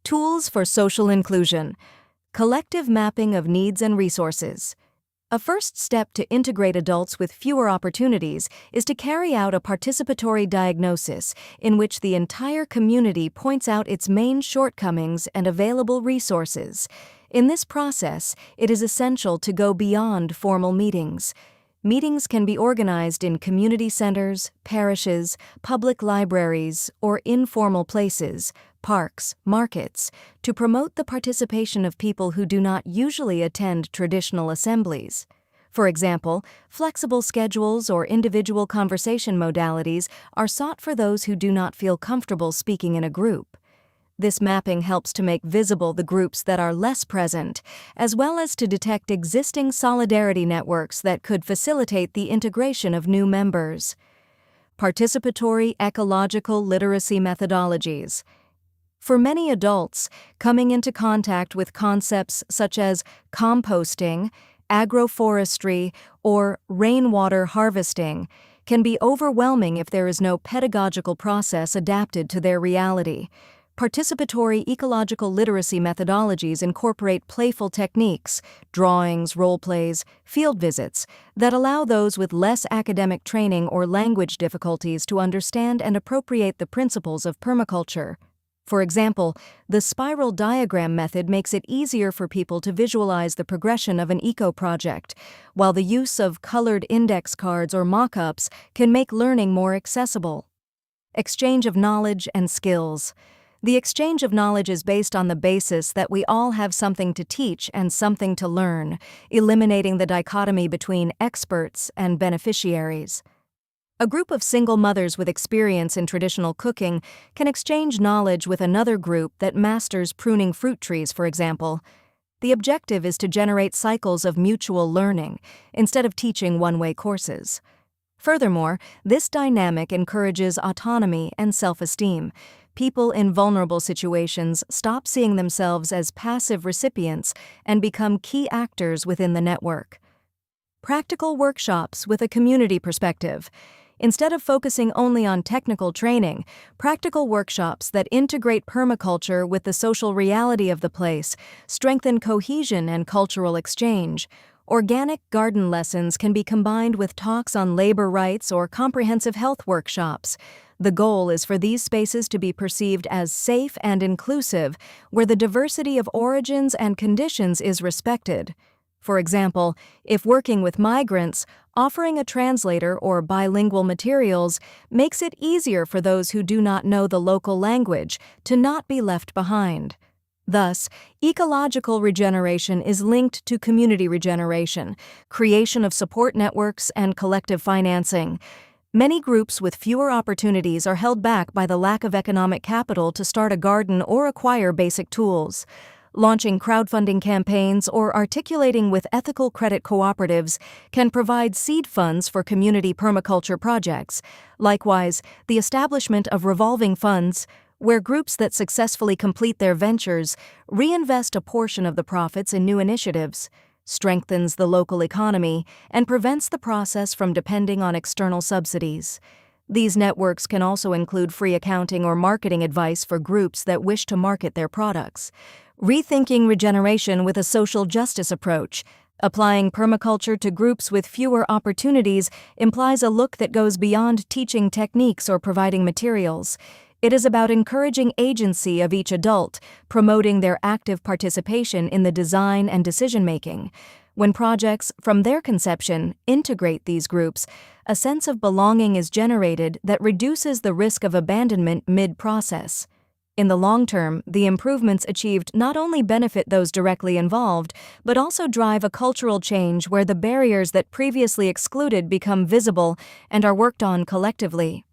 Tools for social inclusion. Collective mapping of needs and resources. A first step to integrate adults with fewer opportunities is to carry out a participatory diagnosis in which the entire community points out its main shortcomings and available resources. In this process, it is essential to go beyond formal meetings. Meetings can be organized in community centers, parishes, public libraries, or informal places, parks, markets, to promote the participation of people who do not usually attend traditional assemblies. For example, flexible schedules or individual conversation modalities are sought for those who do not feel comfortable speaking in a group. This mapping helps to make visible the groups that are less present, as well as to detect existing solidarity networks that could facilitate the integration of new members. Participatory ecological literacy methodologies. For many adults, coming into contact with concepts such as composting, agroforestry, or rainwater harvesting can be overwhelming if there is no pedagogical process adapted to their reality. Participatory ecological literacy methodologies incorporate playful techniques, drawings, role-plays, field visits that allow those with less academic training or language difficulties to understand and appropriate the principles of permaculture. For example, the spiral diagram method makes it easier for people to visualize the progression of an eco-project, while the use of colored index cards or mock-ups can make learning more accessible. Exchange of knowledge and skills. The exchange of knowledge is based on the basis that we all have something to teach and something to learn, eliminating the dichotomy between experts and beneficiaries. A group of single mothers with experience in traditional cooking can exchange knowledge with another group that masters pruning fruit trees, for example. The objective is to generate cycles of mutual learning, instead of teaching one-way courses. Furthermore, this dynamic encourages autonomy and self-esteem. People in vulnerable situations stop seeing themselves as passive recipients and become key actors within the network. Practical workshops with a community perspective. Instead of focusing only on technical training, practical workshops that integrate permaculture with the social reality of the place strengthen cohesion and cultural exchange. Organic garden lessons can be combined with talks on labor rights or comprehensive health workshops. The goal is for these spaces to be perceived as safe and inclusive, where the diversity of origins and conditions is respected. For example, if working with migrants, offering a translator or bilingual materials makes it easier for those who do not know the local language to not be left behind. Thus, ecological regeneration is linked to community regeneration, creation of support networks, and collective financing. Many groups with fewer opportunities are held back by the lack of economic capital to start a garden or acquire basic tools. Launching crowdfunding campaigns or articulating with ethical credit cooperatives can provide seed funds for community permaculture projects. Likewise, the establishment of revolving funds, where groups that successfully complete their ventures reinvest a portion of the profits in new initiatives, strengthens the local economy and prevents the process from depending on external subsidies. These networks can also include free accounting or marketing advice for groups that wish to market their products. Rethinking regeneration with a social justice approach. Applying permaculture to groups with fewer opportunities implies a look that goes beyond teaching techniques or providing materials. It is about encouraging agency of each adult, promoting their active participation in the design and decision-making. When projects, from their conception, integrate these groups, a sense of belonging is generated that reduces the risk of abandonment mid-process. In the long term, the improvements achieved not only benefit those directly involved, but also drive a cultural change where the barriers that previously excluded become visible and are worked on collectively.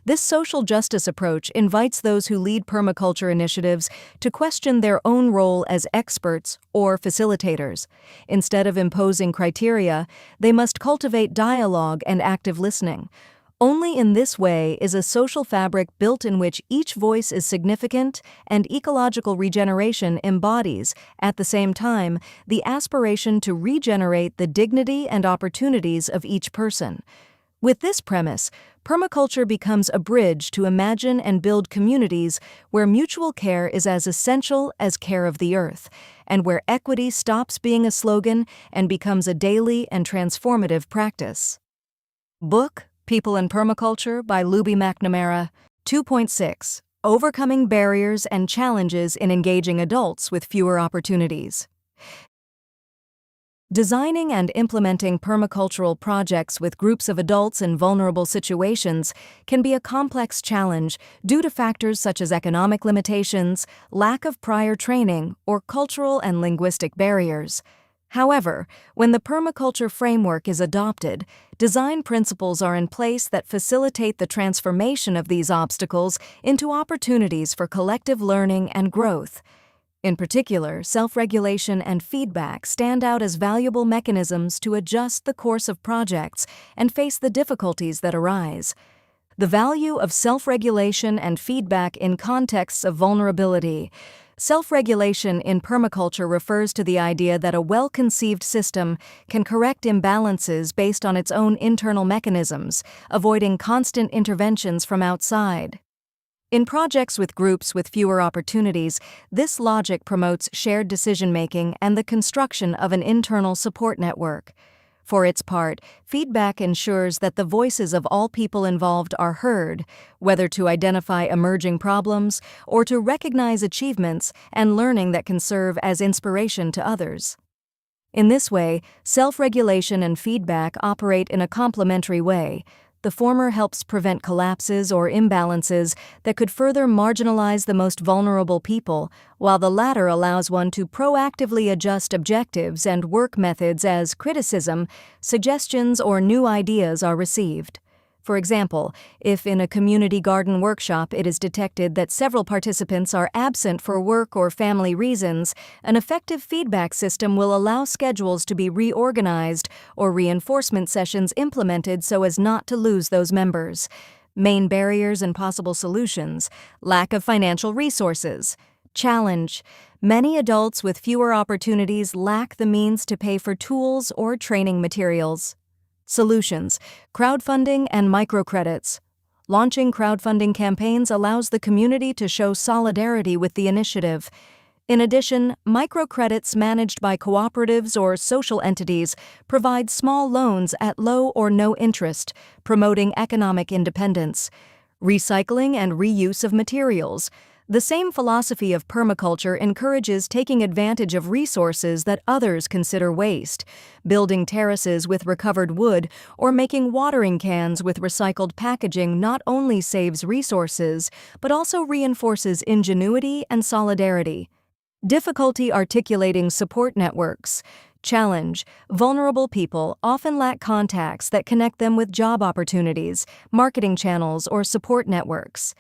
This social justice approach invites those who lead permaculture initiatives to question their own role as experts or facilitators. Instead of imposing criteria, they must cultivate dialogue and active listening. Only in this way is a social fabric built in which each voice is significant and ecological regeneration embodies, at the same time, the aspiration to regenerate the dignity and opportunities of each person. With this premise, permaculture becomes a bridge to imagine and build communities where mutual care is as essential as care of the earth, and where equity stops being a slogan and becomes a daily and transformative practice. Book, People in Permaculture by Luby McNamara. 2.6. Overcoming Barriers and Challenges in Engaging Adults with Fewer Opportunities. Designing and implementing permacultural projects with groups of adults in vulnerable situations can be a complex challenge due to factors such as economic limitations, lack of prior training, or cultural and linguistic barriers. However, when the permaculture framework is adopted, design principles are in place that facilitate the transformation of these obstacles into opportunities for collective learning and growth. In particular, self-regulation and feedback stand out as valuable mechanisms to adjust the course of projects and face the difficulties that arise. The value of self-regulation and feedback in contexts of vulnerability. Self-regulation in permaculture refers to the idea that a well-conceived system can correct imbalances based on its own internal mechanisms, avoiding constant interventions from outside. In projects with groups with fewer opportunities, this logic promotes shared decision-making and the construction of an internal support network. For its part, feedback ensures that the voices of all people involved are heard, whether to identify emerging problems or to recognize achievements and learning that can serve as inspiration to others. In this way, self-regulation and feedback operate in a complementary way. The former helps prevent collapses or imbalances that could further marginalize the most vulnerable people, while the latter allows one to proactively adjust objectives and work methods as criticism, suggestions, or new ideas are received. For example, if in a community garden workshop it is detected that several participants are absent for work or family reasons, an effective feedback system will allow schedules to be reorganized or reinforcement sessions implemented so as not to lose those members. Main barriers and possible solutions: lack of financial resources. Challenge: many adults with fewer opportunities lack the means to pay for tools or training materials. Solutions: crowdfunding and microcredits. Launching crowdfunding campaigns allows the community to show solidarity with the initiative. In addition, microcredits managed by cooperatives or social entities provide small loans at low or no interest, promoting economic independence. Recycling and reuse of materials. The same philosophy of permaculture encourages taking advantage of resources that others consider waste. Building terraces with recovered wood or making watering cans with recycled packaging not only saves resources, but also reinforces ingenuity and solidarity. Difficulty articulating support networks. Challenge: vulnerable people often lack contacts that connect them with job opportunities, marketing channels, or support networks.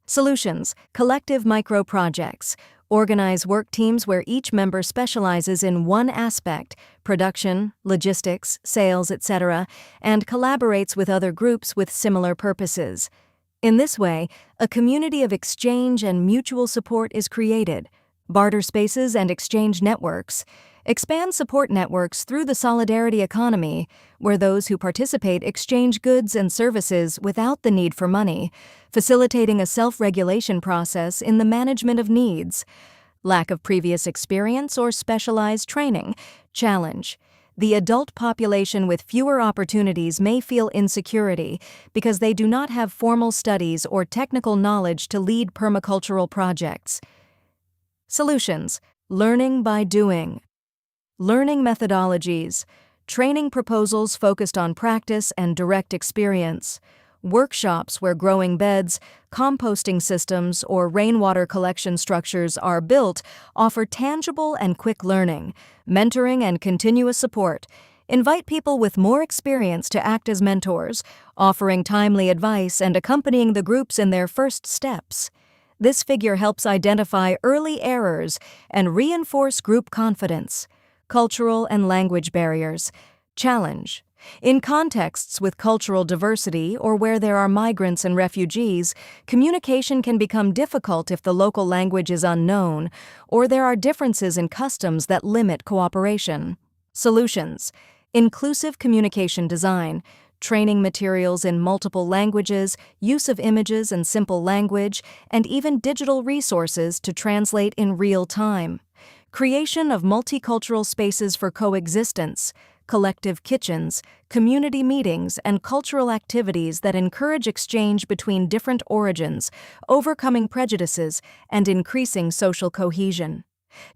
Solutions: collective micro-projects. Organize work teams where each member specializes in one aspect, production, logistics, sales, etc., and collaborates with other groups with similar purposes. In this way, a community of exchange and mutual support is created. Barter spaces and exchange networks. Expand support networks through the solidarity economy, where those who participate exchange goods and services without the need for money, facilitating a self-regulation process in the management of needs. Lack of previous experience or specialized training. Challenge: the adult population with fewer opportunities may feel insecurity because they do not have formal studies or technical knowledge to lead permacultural projects. Solutions: learning by doing. Learning methodologies. Training proposals focused on practice and direct experience. Workshops where growing beds, composting systems, or rainwater collection structures are built offer tangible and quick learning. Mentoring and continuous support. Invite people with more experience to act as mentors, offering timely advice and accompanying the groups in their first steps. This figure helps identify early errors and reinforce group confidence. Cultural and language barriers. Challenge: in contexts with cultural diversity or where there are migrants and refugees, communication can become difficult if the local language is unknown or there are differences in customs that limit cooperation. Solutions: inclusive communication design. training materials in multiple languages, use of images and simple language, and even digital resources to translate in real time. Creation of multicultural spaces for coexistence, collective kitchens, community meetings, and cultural activities that encourage exchange between different origins, overcoming prejudices, and increasing social cohesion.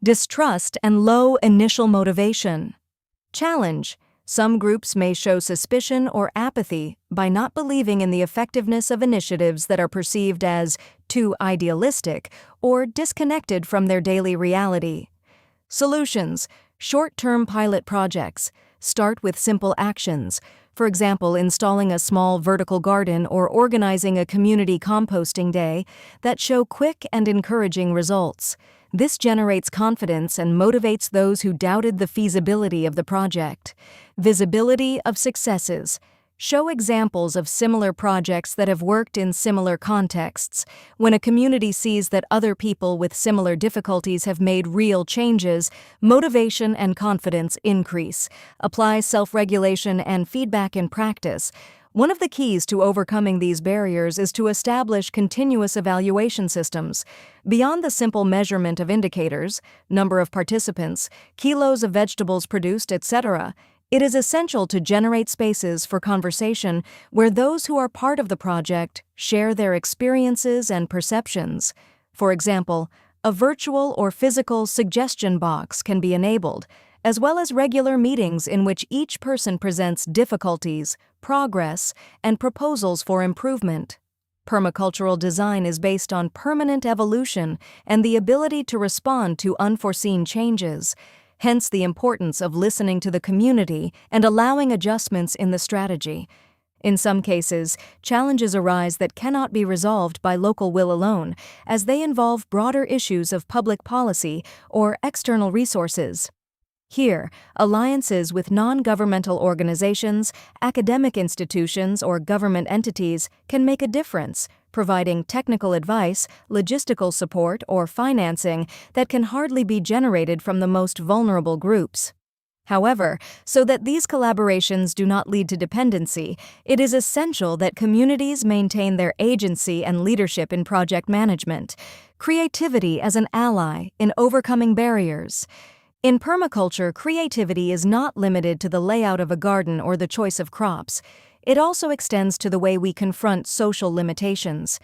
Distrust and low initial motivation. Challenge. Some groups may show suspicion or apathy by not believing in the effectiveness of initiatives that are perceived as too idealistic or disconnected from their daily reality. Solutions. Short-term pilot projects. Start with simple actions. For example, installing a small vertical garden or organizing a community composting day that show quick and encouraging results. This generates confidence and motivates those who doubted the feasibility of the project. Visibility of successes. Show examples of similar projects that have worked in similar contexts. When a community sees that other people with similar difficulties have made real changes, motivation and confidence increase. Apply self-regulation and feedback in practice. One of the keys to overcoming these barriers is to establish continuous evaluation systems. Beyond the simple measurement of indicators, number of participants, kilos of vegetables produced, etc., it is essential to generate spaces for conversation where those who are part of the project share their experiences and perceptions. For example, a virtual or physical suggestion box can be enabled, as well as regular meetings in which each person presents difficulties, progress, and proposals for improvement. Permacultural design is based on permanent evolution and the ability to respond to unforeseen changes. Hence the importance of listening to the community and allowing adjustments in the strategy. In some cases, challenges arise that cannot be resolved by local will alone, as they involve broader issues of public policy or external resources. Here, alliances with non-governmental organizations, academic institutions, or government entities can make a difference, providing technical advice, logistical support, or financing that can hardly be generated from the most vulnerable groups. However, so that these collaborations do not lead to dependency, it is essential that communities maintain their agency and leadership in project management. Creativity as an ally in overcoming barriers. In permaculture, creativity is not limited to the layout of a garden or the choice of crops. It also extends to the way we confront social limitations.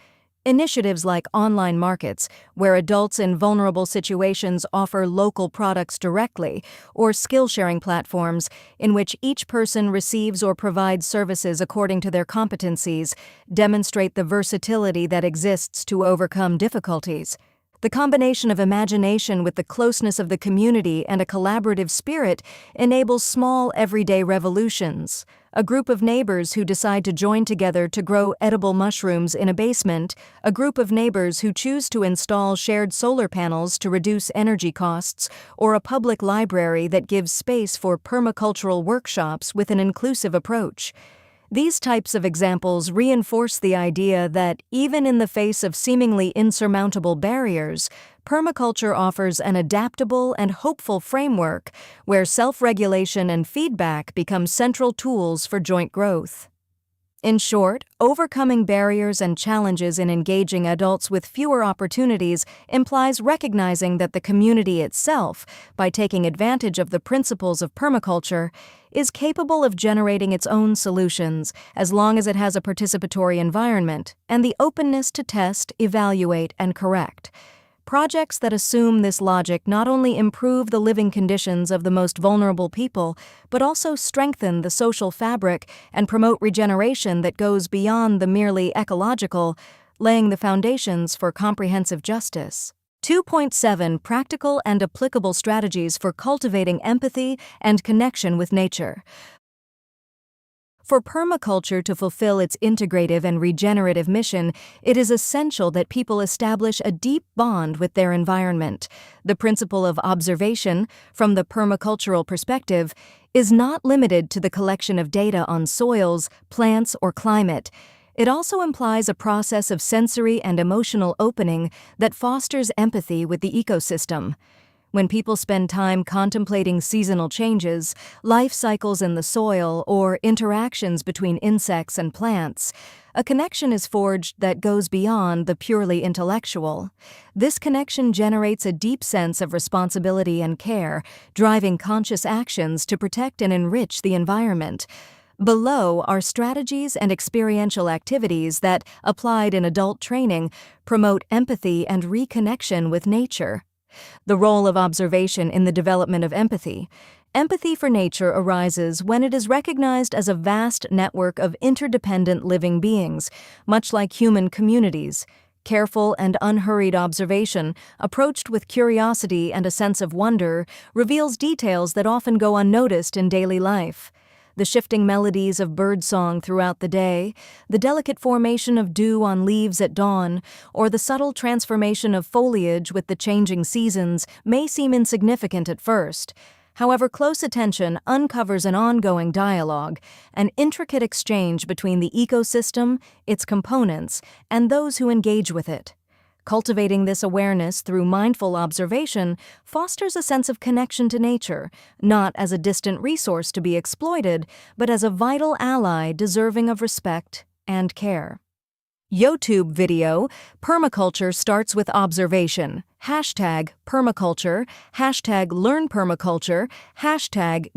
Initiatives like online markets, where adults in vulnerable situations offer local products directly, or skill-sharing platforms, in which each person receives or provides services according to their competencies, demonstrate the versatility that exists to overcome difficulties. The combination of imagination with the closeness of the community and a collaborative spirit enables small, everyday revolutions. A group of neighbors who decide to join together to grow edible mushrooms in a basement, a group of neighbors who choose to install shared solar panels to reduce energy costs, or a public library that gives space for permacultural workshops with an inclusive approach. These types of examples reinforce the idea that, even in the face of seemingly insurmountable barriers, permaculture offers an adaptable and hopeful framework where self-regulation and feedback become central tools for joint growth. In short, overcoming barriers and challenges in engaging adults with fewer opportunities implies recognizing that the community itself, by taking advantage of the principles of permaculture, is capable of generating its own solutions as long as it has a participatory environment and the openness to test, evaluate, and correct. Projects that assume this logic not only improve the living conditions of the most vulnerable people, but also strengthen the social fabric and promote regeneration that goes beyond the merely ecological, laying the foundations for comprehensive justice. 2.7 Practical and applicable strategies for cultivating empathy and connection with nature. For permaculture to fulfill its integrative and regenerative mission, it is essential that people establish a deep bond with their environment. The principle of observation, from the permacultural perspective, is not limited to the collection of data on soils, plants, or climate. It also implies a process of sensory and emotional opening that fosters empathy with the ecosystem. When people spend time contemplating seasonal changes, life cycles in the soil, or interactions between insects and plants, a connection is forged that goes beyond the purely intellectual. This connection generates a deep sense of responsibility and care, driving conscious actions to protect and enrich the environment. Below are strategies and experiential activities that, applied in adult training, promote empathy and reconnection with nature. The role of observation in the development of empathy. Empathy for nature arises when it is recognized as a vast network of interdependent living beings, much like human communities. Careful and unhurried observation, approached with curiosity and a sense of wonder, reveals details that often go unnoticed in daily life. The shifting melodies of birdsong throughout the day, the delicate formation of dew on leaves at dawn, or the subtle transformation of foliage with the changing seasons may seem insignificant at first. However, close attention uncovers an ongoing dialogue, an intricate exchange between the ecosystem, its components, and those who engage with it. Cultivating this awareness through mindful observation fosters a sense of connection to nature, not as a distant resource to be exploited, but as a vital ally deserving of respect and care. YouTube video, Permaculture Starts with Observation, #permaculture, #learnpermaculture,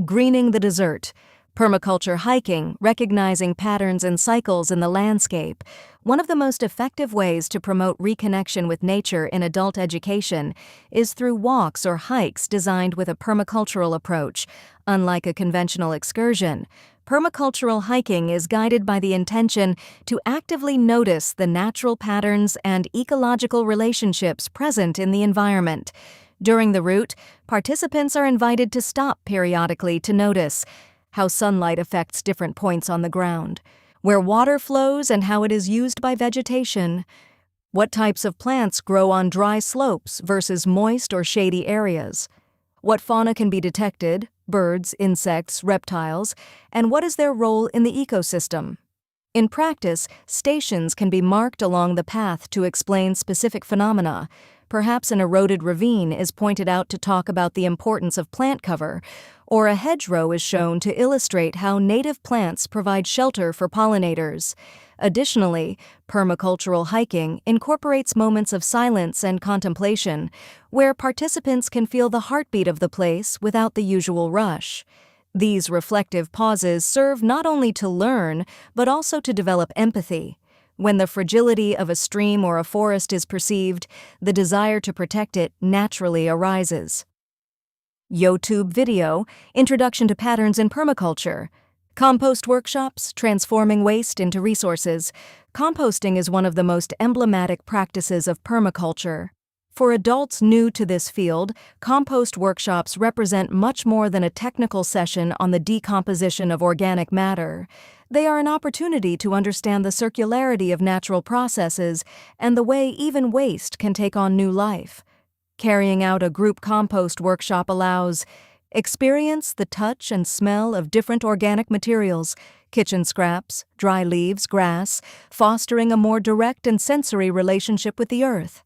#greening the desert. Permaculture hiking, recognizing patterns and cycles in the landscape. One of the most effective ways to promote reconnection with nature in adult education is through walks or hikes designed with a permacultural approach. Unlike a conventional excursion, permacultural hiking is guided by the intention to actively notice the natural patterns and ecological relationships present in the environment. During the route, participants are invited to stop periodically to notice how sunlight affects different points on the ground, where water flows and how it is used by vegetation, what types of plants grow on dry slopes versus moist or shady areas, what fauna can be detected, birds, insects, reptiles, and what is their role in the ecosystem. In practice, stations can be marked along the path to explain specific phenomena. Perhaps an eroded ravine is pointed out to talk about the importance of plant cover, or a hedgerow is shown to illustrate how native plants provide shelter for pollinators. Additionally, permacultural hiking incorporates moments of silence and contemplation, where participants can feel the heartbeat of the place without the usual rush. These reflective pauses serve not only to learn, but also to develop empathy. When the fragility of a stream or a forest is perceived, the desire to protect it naturally arises. YouTube video, Introduction to Patterns in Permaculture. Compost workshops, transforming waste into resources. Composting is one of the most emblematic practices of permaculture. For adults new to this field, compost workshops represent much more than a technical session on the decomposition of organic matter. They are an opportunity to understand the circularity of natural processes and the way even waste can take on new life. Carrying out a group compost workshop allows experience the touch and smell of different organic materials, kitchen scraps, dry leaves, grass, fostering a more direct and sensory relationship with the earth.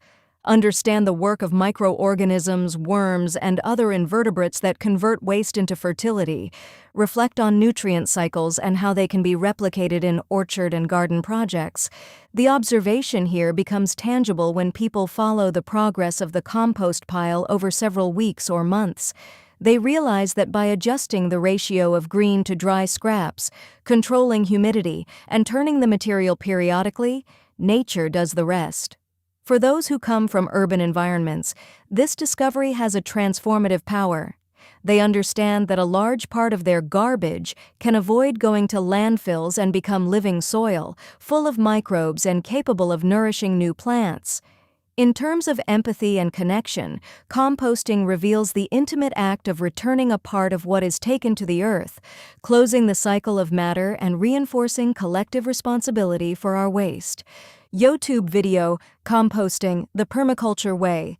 Understand the work of microorganisms, worms, and other invertebrates that convert waste into fertility. Reflect on nutrient cycles and how they can be replicated in orchard and garden projects. The observation here becomes tangible when people follow the progress of the compost pile over several weeks or months. They realize that by adjusting the ratio of green to dry scraps, controlling humidity, and turning the material periodically, nature does the rest. For those who come from urban environments, this discovery has a transformative power. They understand that a large part of their garbage can avoid going to landfills and become living soil, full of microbes and capable of nourishing new plants. In terms of empathy and connection, composting reveals the intimate act of returning a part of what is taken to the earth, closing the cycle of matter and reinforcing collective responsibility for our waste. YouTube video, Composting, the Permaculture Way.